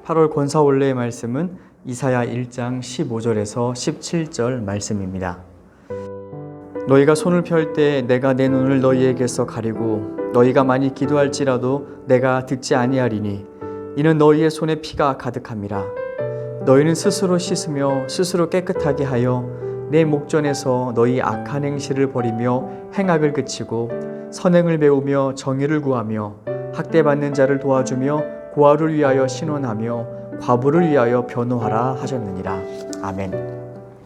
8월 권사원래의 말씀은 이사야 1장 15절에서 17절 말씀입니다. 너희가 손을 펼 때 내가 내 눈을 너희에게서 가리고 너희가 많이 기도할지라도 내가 듣지 아니하리니 이는 너희의 손에 피가 가득함이라. 너희는 스스로 씻으며 스스로 깨끗하게 하여 내 목전에서 너희 악한 행실을 버리며 행악을 그치고 선행을 배우며 정의를 구하며 학대받는 자를 도와주며 고아를 위하여 신원하며 과부를 위하여 변호하라 하셨느니라. 아멘.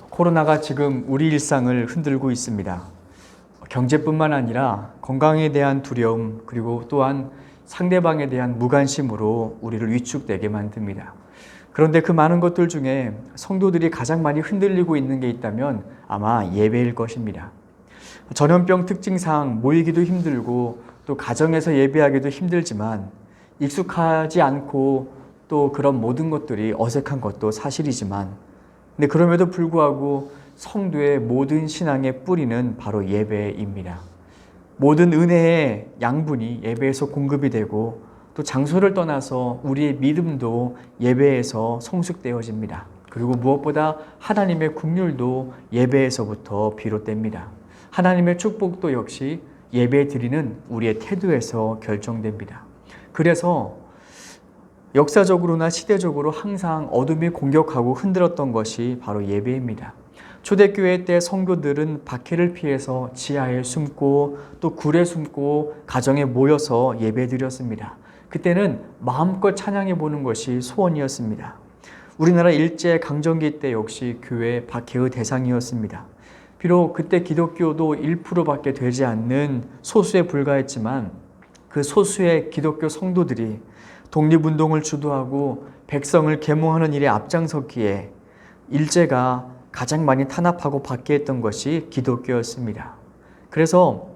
코로나가 지금 우리 일상을 흔들고 있습니다. 경제뿐만 아니라 건강에 대한 두려움, 그리고 또한 상대방에 대한 무관심으로 우리를 위축되게 만듭니다. 그런데 그 많은 것들 중에 성도들이 가장 많이 흔들리고 있는 게 있다면 아마 예배일 것입니다. 전염병 특징상 모이기도 힘들고 또 가정에서 예배하기도 힘들지만 익숙하지 않고 또 그런 모든 것들이 어색한 것도 사실이지만, 근데 그럼에도 불구하고 성도의 모든 신앙의 뿌리는 바로 예배입니다. 모든 은혜의 양분이 예배에서 공급이 되고 또 장소를 떠나서 우리의 믿음도 예배에서 성숙되어집니다. 그리고 무엇보다 하나님의 긍휼도 예배에서부터 비롯됩니다. 하나님의 축복도 역시 예배 드리는 우리의 태도에서 결정됩니다. 그래서 역사적으로나 시대적으로 항상 어둠이 공격하고 흔들었던 것이 바로 예배입니다. 초대교회 때 성도들은 박해를 피해서 지하에 숨고 또 굴에 숨고 가정에 모여서 예배드렸습니다. 그때는 마음껏 찬양해 보는 것이 소원이었습니다. 우리나라 일제 강점기 때 역시 교회 박해의 대상이었습니다. 비록 그때 기독교도 1%밖에 되지 않는 소수에 불과했지만 그 소수의 기독교 성도들이 독립운동을 주도하고 백성을 계몽하는 일에 앞장섰기에 일제가 가장 많이 탄압하고 박해했던 것이 기독교였습니다. 그래서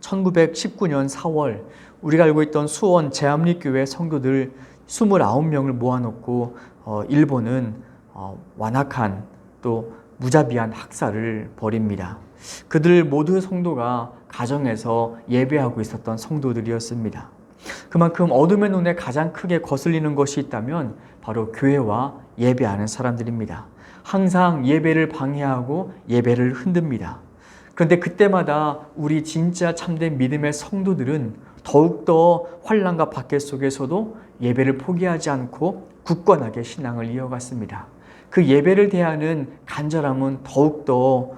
1919년 4월 우리가 알고 있던 수원 제암리교회 성도들 29명을 모아놓고 일본은 완악한 또 무자비한 학살을 벌입니다. 그들 모두 성도가 가정에서 예배하고 있었던 성도들이었습니다. 그만큼 어둠의 눈에 가장 크게 거슬리는 것이 있다면 바로 교회와 예배하는 사람들입니다. 항상 예배를 방해하고 예배를 흔듭니다. 그런데 그때마다 우리 진짜 참된 믿음의 성도들은 더욱더 환난과 박해 속에서도 예배를 포기하지 않고 굳건하게 신앙을 이어갔습니다. 그 예배를 대하는 간절함은 더욱더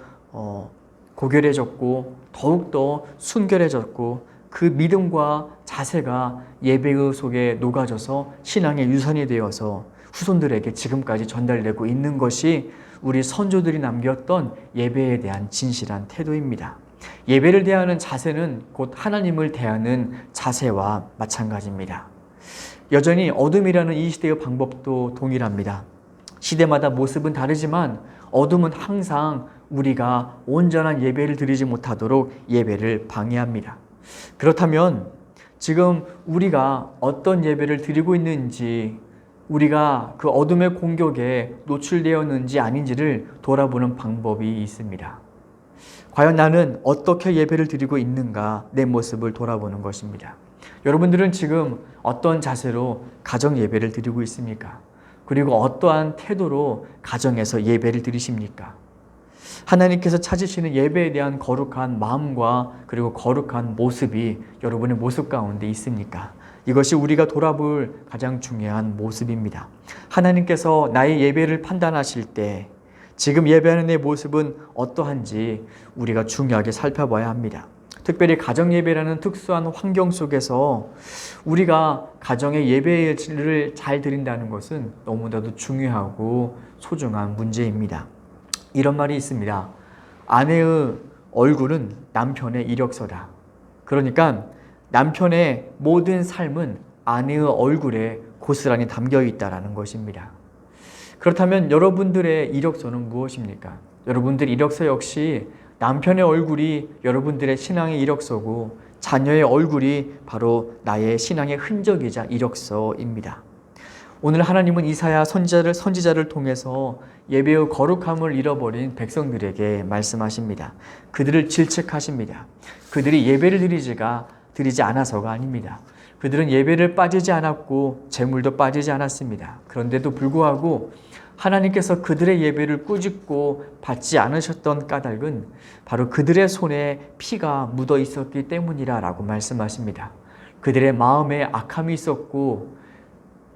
고결해졌고 더욱더 순결해졌고 그 믿음과 자세가 예배의 속에 녹아져서 신앙의 유산이 되어서 후손들에게 지금까지 전달되고 있는 것이 우리 선조들이 남겼던 예배에 대한 진실한 태도입니다. 예배를 대하는 자세는 곧 하나님을 대하는 자세와 마찬가지입니다. 여전히 어둠이라는 이 시대의 방법도 동일합니다. 시대마다 모습은 다르지만 어둠은 항상 우리가 온전한 예배를 드리지 못하도록 예배를 방해합니다. 그렇다면 지금 우리가 어떤 예배를 드리고 있는지, 우리가 그 어둠의 공격에 노출되었는지 아닌지를 돌아보는 방법이 있습니다. 과연 나는 어떻게 예배를 드리고 있는가, 내 모습을 돌아보는 것입니다. 여러분들은 지금 어떤 자세로 가정 예배를 드리고 있습니까? 그리고 어떠한 태도로 가정에서 예배를 드리십니까? 하나님께서 찾으시는 예배에 대한 거룩한 마음과 그리고 거룩한 모습이 여러분의 모습 가운데 있습니까? 이것이 우리가 돌아볼 가장 중요한 모습입니다. 하나님께서 나의 예배를 판단하실 때 지금 예배하는 내 모습은 어떠한지 우리가 중요하게 살펴봐야 합니다. 특별히 가정 예배라는 특수한 환경 속에서 우리가 가정의 예배를 잘 드린다는 것은 너무나도 중요하고 소중한 문제입니다. 이런 말이 있습니다. 아내의 얼굴은 남편의 이력서다. 그러니까 남편의 모든 삶은 아내의 얼굴에 고스란히 담겨 있다는 것입니다. 그렇다면 여러분들의 이력서는 무엇입니까? 여러분들 이력서 역시 남편의 얼굴이 여러분들의 신앙의 이력서고 자녀의 얼굴이 바로 나의 신앙의 흔적이자 이력서입니다. 오늘 하나님은 이사야 선지자를 통해서 예배의 거룩함을 잃어버린 백성들에게 말씀하십니다. 그들을 질책하십니다. 그들이 예배를 드리지 않아서가 아닙니다. 그들은 예배를 빠지지 않았고 제물도 빠지지 않았습니다. 그런데도 불구하고 하나님께서 그들의 예배를 꾸짖고 받지 않으셨던 까닭은 바로 그들의 손에 피가 묻어 있었기 때문이라고 말씀하십니다. 그들의 마음에 악함이 있었고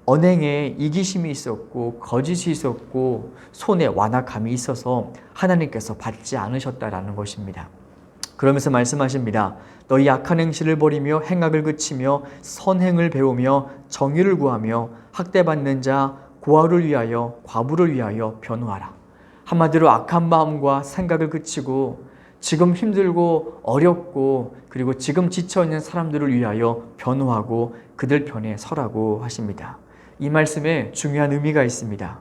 언행에 이기심이 있었고 거짓이 있었고 손에 완악함이 있어서 하나님께서 받지 않으셨다라는 것입니다. 그러면서 말씀하십니다. 너희 악한 행실을 버리며 행악을 그치며 선행을 배우며 정의를 구하며 학대받는 자 고아를 위하여 과부를 위하여 변호하라. 한마디로 악한 마음과 생각을 그치고 지금 힘들고 어렵고 그리고 지금 지쳐있는 사람들을 위하여 변호하고 그들 편에 서라고 하십니다. 이 말씀에 중요한 의미가 있습니다.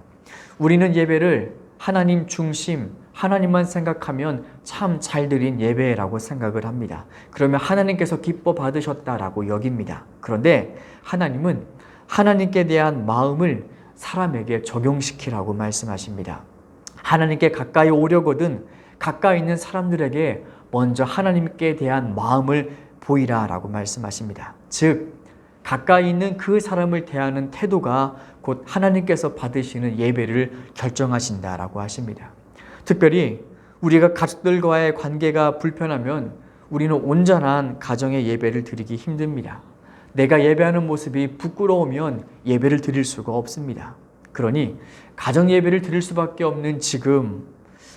우리는 예배를 하나님 중심, 하나님만 생각하면 참 잘 드린 예배라고 생각을 합니다. 그러면 하나님께서 기뻐 받으셨다라고 여깁니다. 그런데 하나님은 하나님께 대한 마음을 사람에게 적용시키라고 말씀하십니다. 하나님께 가까이 오려거든 가까이 있는 사람들에게 먼저 하나님께 대한 마음을 보이라라고 말씀하십니다. 즉 가까이 있는 그 사람을 대하는 태도가 곧 하나님께서 받으시는 예배를 결정하신다라고 하십니다. 특별히 우리가 가족들과의 관계가 불편하면 우리는 온전한 가정의 예배를 드리기 힘듭니다. 내가 예배하는 모습이 부끄러우면 예배를 드릴 수가 없습니다. 그러니 가정 예배를 드릴 수밖에 없는 지금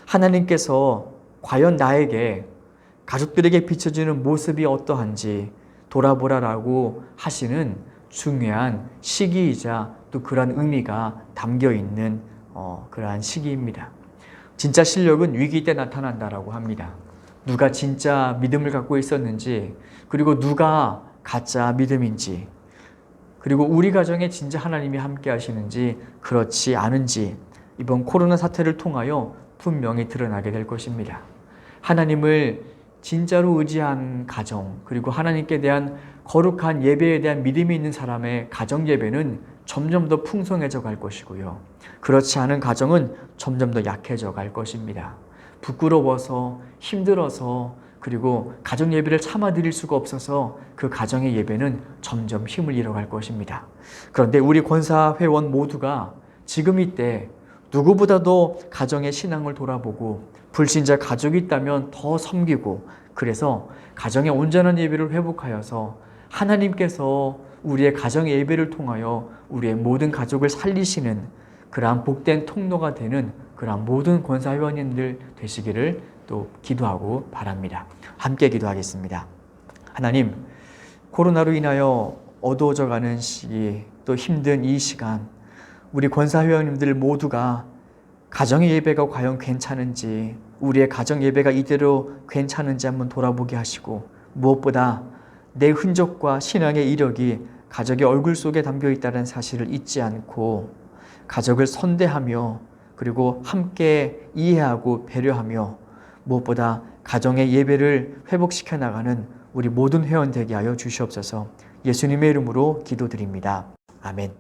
하나님께서 과연 나에게 가족들에게 비춰지는 모습이 어떠한지 돌아보라라고 하시는 중요한 시기이자 또 그러한 의미가 담겨있는 그러한 시기입니다. 진짜 실력은 위기 때 나타난다라고 합니다. 누가 진짜 믿음을 갖고 있었는지 그리고 누가 가짜 믿음인지 그리고 우리 가정에 진짜 하나님이 함께 하시는지 그렇지 않은지 이번 코로나 사태를 통하여 분명히 드러나게 될 것입니다. 하나님을 진짜로 의지한 가정 그리고 하나님께 대한 거룩한 예배에 대한 믿음이 있는 사람의 가정 예배는 점점 더 풍성해져 갈 것이고요. 그렇지 않은 가정은 점점 더 약해져 갈 것입니다. 부끄러워서 힘들어서 그리고 가정 예배를 참아드릴 수가 없어서 그 가정의 예배는 점점 힘을 잃어갈 것입니다. 그런데 우리 권사회원 모두가 지금 이때 누구보다도 가정의 신앙을 돌아보고 불신자 가족이 있다면 더 섬기고 그래서 가정의 온전한 예배를 회복하여서 하나님께서 우리의 가정의 예배를 통하여 우리의 모든 가족을 살리시는 그러한 복된 통로가 되는 그러한 모든 권사회원님들 되시기를 또 기도하고 바랍니다. 함께 기도하겠습니다. 하나님, 코로나로 인하여 어두워져가는 시기 또 힘든 이 시간 우리 권사회원님들 모두가 가정의 예배가 과연 괜찮은지 우리의 가정 예배가 이대로 괜찮은지 한번 돌아보게 하시고 무엇보다 내 흔적과 신앙의 이력이 가족의 얼굴 속에 담겨 있다는 사실을 잊지 않고 가족을 선대하며 그리고 함께 이해하고 배려하며 무엇보다 가정의 예배를 회복시켜 나가는 우리 모든 회원 되게 하여 주시옵소서. 예수님의 이름으로 기도드립니다. 아멘.